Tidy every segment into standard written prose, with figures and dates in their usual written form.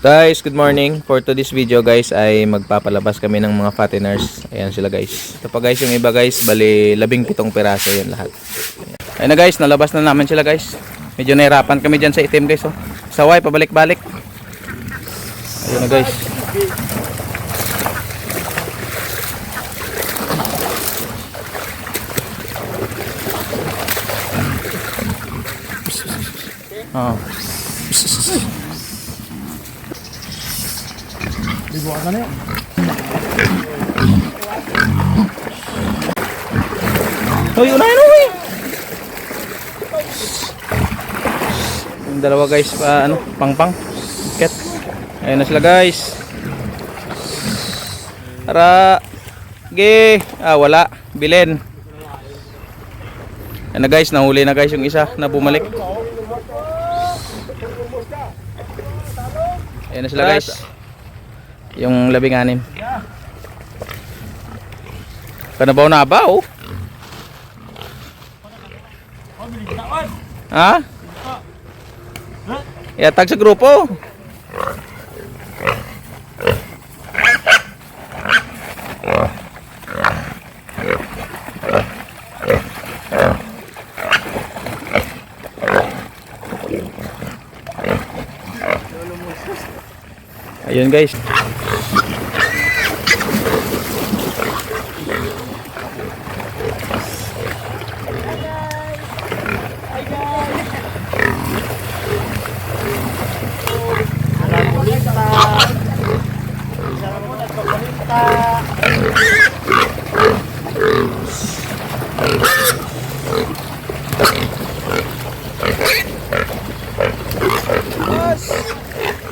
Guys, good morning. For today's video guys ay magpapalabas kami ng mga fatteners. Ayan sila guys. Ito pa guys yung iba guys, bali 17 piraso yan lahat. Ayan na guys, nalabas na namin sila guys. Medyo nahirapan kami dyan sa itim guys. Oh. Saway, pabalik-balik. Ayan na guys. Oh. Dibuka ka na yun. Uy, unahin na uy! Yung dalawa guys, pang-pang. Ket. Ayun na sila guys. Tara. Ge. Wala. Bilin. Ayun na guys, nahuli na guys yung isa na bumalik. Ayun na sila guys. Yung 16. Kanabaw na ba oh? Ha? Tag sa grupo. Ayun guys.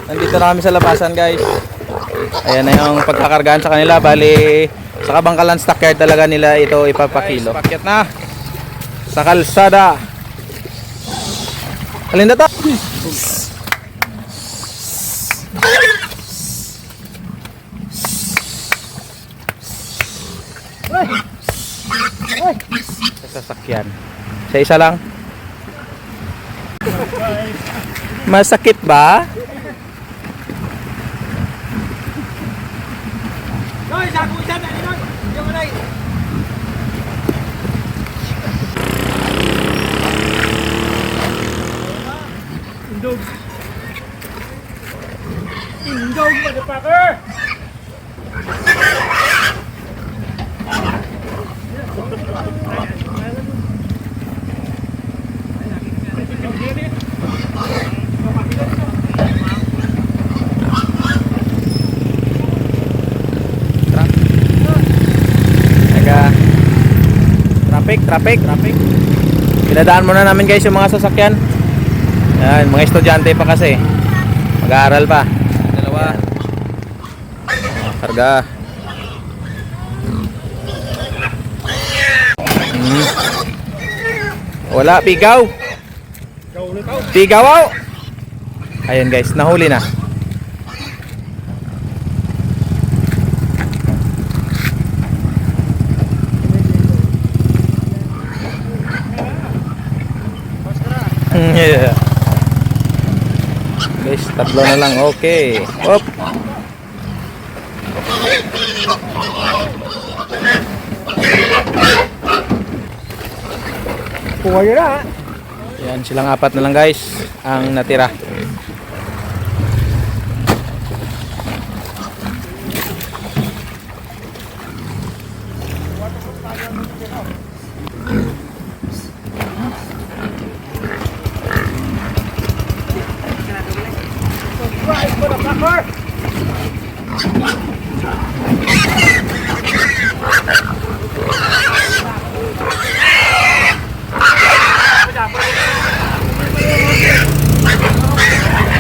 Nandito na kami sa labasan guys. Ayan na yung pagkakargaan sa kanila. Bali sa Kabangkalan stockyard talaga nila ito ipapakilo. Pakyat na sa kalsada. Alin na to? Sa sasakyan. Sa isa lang. Masakit ba? Noy, sago isa na ni Noy. Yung Noy. Indog. Indog, motherfucker. Traffic. Pinadaan muna namin guys yung mga sasakyan. Yan, mga estudyante pa kasi. Mag-aaral pa. Dalawa. Karga. Wala, pigaw. Pigaw. Ayun guys, nahuli na. Yeah. Guys, tatlo na lang. Okay. Hop. Puwayo na. Yan, silang apat na lang guys ang natira.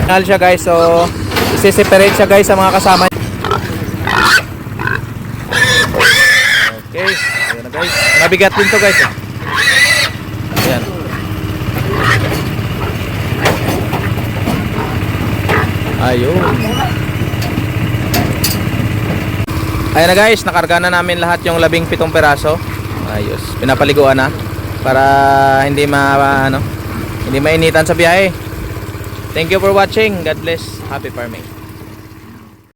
Final siya guys, so isi-separate siya guys sa mga kasama. Okay, ayun na guys. Mabigat din to guys. Ayan. Ayun. Ayan na guys, nakarga na namin lahat yung 17 piraso. Ayos, pinapaliguan na para hindi hindi mainitan sa biyahe. Thank you for watching. God bless. Happy farming.